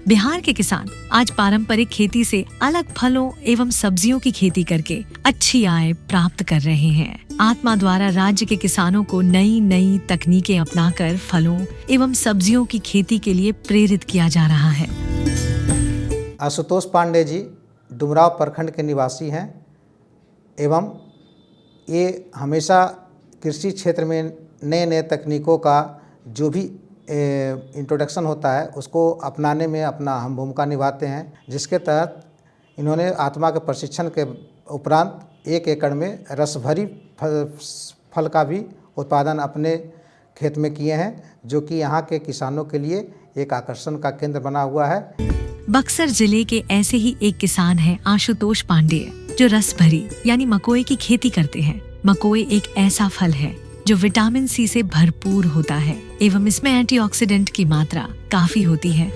बिहार के किसान आज पारंपरिक खेती से अलग फलों एवं सब्जियों की खेती करके अच्छी आय प्राप्त कर रहे हैं। आत्मा द्वारा राज्य के किसानों को नई नई तकनीकें अपनाकर फलों एवं सब्जियों की खेती के लिए प्रेरित किया जा रहा है। आशुतोष पांडे जी डुमराव प्रखंड के निवासी हैं एवं ये हमेशा कृषि क्षेत्र में नए नए तकनीकों का जो भी इंट्रोडक्शन होता है उसको अपनाने में अपना अहम भूमिका निभाते हैं, जिसके तहत इन्होंने आत्मा के प्रशिक्षण के उपरांत 1 एकड़ में रसभरी फल का भी उत्पादन अपने खेत में किए हैं, जो कि यहाँ के किसानों के लिए एक आकर्षण का केंद्र बना हुआ है। बक्सर जिले के ऐसे ही एक किसान हैं आशुतोष पांडे, जो रसभरी यानी मकोई की खेती करते हैं। मकोई एक ऐसा फल है जो विटामिन सी से भरपूर होता है एवं इसमें एंटीऑक्सीडेंट की मात्रा काफी होती है।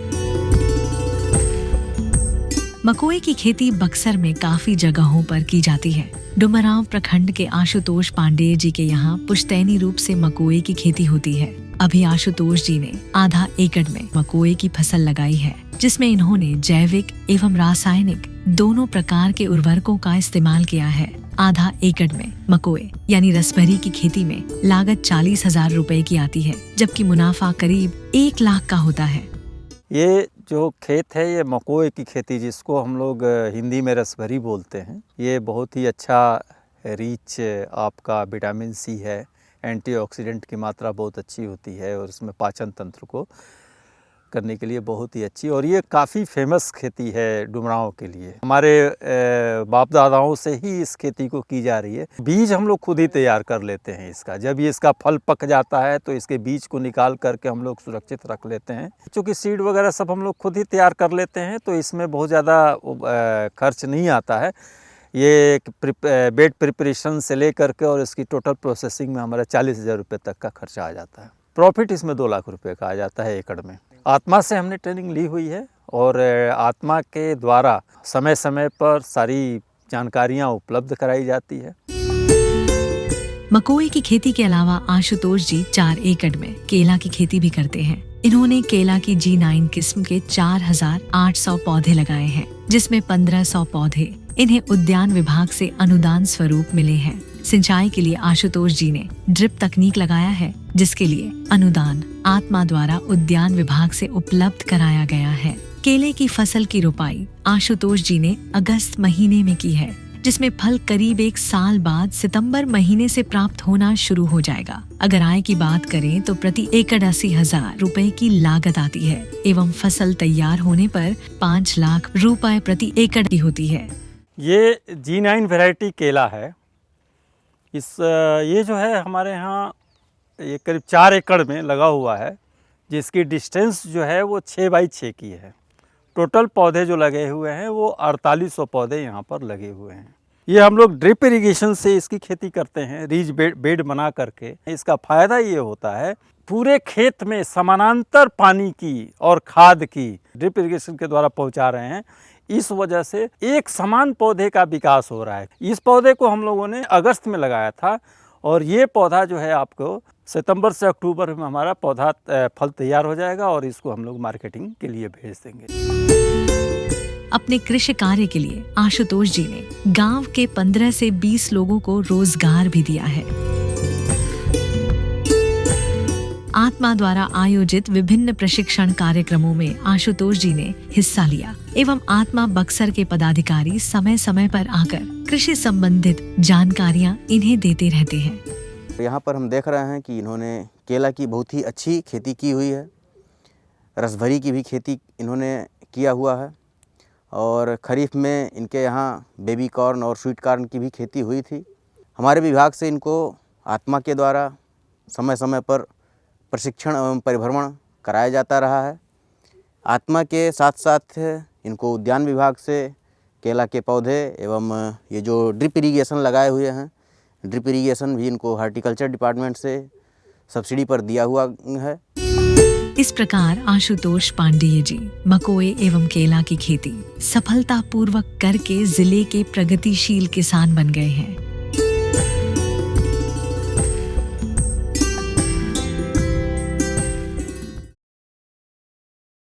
मकोई की खेती बक्सर में काफी जगहों पर की जाती है। डुमरांव प्रखंड के आशुतोष पांडे जी के यहाँ पुश्तैनी रूप से मकोई की खेती होती है। अभी आशुतोष जी ने आधा एकड़ में मकोई की फसल लगाई है, जिसमें इन्होंने जैविक एवं रासायनिक दोनों प्रकार के उर्वरकों का इस्तेमाल किया है। आधा एकड़ में मकोई यानी रसभरी की खेती में लागत 40,000 रुपए की आती है, जबकि मुनाफा करीब 1 लाख का होता है। ये जो खेत है ये मकोई की खेती, जिसको हम लोग हिंदी में रसभरी बोलते हैं, ये बहुत ही अच्छा रिच आपका विटामिन सी है। एंटीऑक्सीडेंट की मात्रा बहुत अच्छी होती है और इसमें पाचन तंत्र को करने के लिए बहुत ही अच्छी, और ये काफ़ी फेमस खेती है डुमरांव के लिए। हमारे बाप दादाओं से ही इस खेती को की जा रही है। बीज हम लोग खुद ही तैयार कर लेते हैं इसका। जब ये इसका फल पक जाता है तो इसके बीज को निकाल करके हम लोग सुरक्षित रख लेते हैं। चूँकि सीड वगैरह सब हम लोग खुद ही तैयार कर लेते हैं तो इसमें बहुत ज़्यादा खर्च नहीं आता है। ये बेड प्रिपरेशन से लेकर के और इसकी टोटल प्रोसेसिंग में हमारा 40,000 रुपये तक का खर्चा आ जाता है। प्रॉफिट इसमें 2 लाख रुपए का आ जाता है एकड़ में। आत्मा से हमने ट्रेनिंग ली हुई है और आत्मा के द्वारा समय समय पर सारी जानकारियाँ उपलब्ध कराई जाती है। मकोई की खेती के अलावा आशुतोष जी 4 एकड़ में केला की खेती भी करते हैं। इन्होंने केला की G9 किस्म के 4,800 पौधे लगाए हैं, जिसमें 1,500 पौधे इन्हें उद्यान विभाग से अनुदान स्वरूप मिले हैं। सिंचाई के लिए आशुतोष जी ने ड्रिप तकनीक लगाया है, जिसके लिए अनुदान आत्मा द्वारा उद्यान विभाग से उपलब्ध कराया गया है। केले की फसल की रोपाई आशुतोष जी ने अगस्त महीने में की है, जिसमें फल करीब 1 साल बाद सितंबर महीने से प्राप्त होना शुरू हो जाएगा। अगर आय की बात करें तो प्रति एकड़ 80,000 रुपए की लागत आती है एवं फसल तैयार होने पर 5 लाख रुपए प्रति एकड़ की होती है। ये G9 वैरायटी केला है। ये जो है हमारे यहाँ ये करीब 4 एकड़ में लगा हुआ है, जिसकी डिस्टेंस जो है वो 6 बाई 6 की है। टोटल पौधे जो लगे हुए हैं वो 4800 पौधे यहाँ पर लगे हुए हैं। ये हम लोग ड्रिप इरिगेशन से इसकी खेती करते हैं, रीज बेड बना करके। इसका फ़ायदा ये होता है पूरे खेत में समानांतर पानी की और खाद की ड्रिप इरिगेशन के द्वारा पहुँचा रहे हैं। इस वजह से एक समान पौधे का विकास हो रहा है। इस पौधे को हम लोगों ने अगस्त में लगाया था और ये पौधा जो है आपको सितंबर से अक्टूबर में हमारा पौधा फल तैयार हो जाएगा और इसको हम लोग मार्केटिंग के लिए भेज देंगे। अपने कृषि कार्य के लिए आशुतोष जी ने गांव के 15 से 20 लोगों को रोजगार भी दिया है। आत्मा द्वारा आयोजित विभिन्न प्रशिक्षण कार्यक्रमों में आशुतोष जी ने हिस्सा लिया एवं आत्मा बक्सर के पदाधिकारी समय समय पर आकर कृषि संबंधित जानकारियां इन्हें देते रहते हैं। यहाँ पर हम देख रहे हैं कि इन्होंने केला की बहुत ही अच्छी खेती की हुई है। रसभरी की भी खेती इन्होंने किया हुआ है और खरीफ में इनके यहाँ बेबी कॉर्न और स्वीट कॉर्न की भी खेती हुई थी। हमारे विभाग से इनको आत्मा के द्वारा समय समय पर प्रशिक्षण एवं परिभ्रमण कराया जाता रहा है। आत्मा के साथ साथ इनको उद्यान विभाग से केला के पौधे एवं ये जो ड्रिप इरिगेशन लगाए हुए हैं, ड्रिप इरिगेशन भी इनको हॉर्टिकल्चर डिपार्टमेंट से सब्सिडी पर दिया हुआ है। इस प्रकार आशुतोष पांडेय जी मकोई एवं केला की खेती सफलतापूर्वक करके जिले के प्रगतिशील किसान बन गए हैं।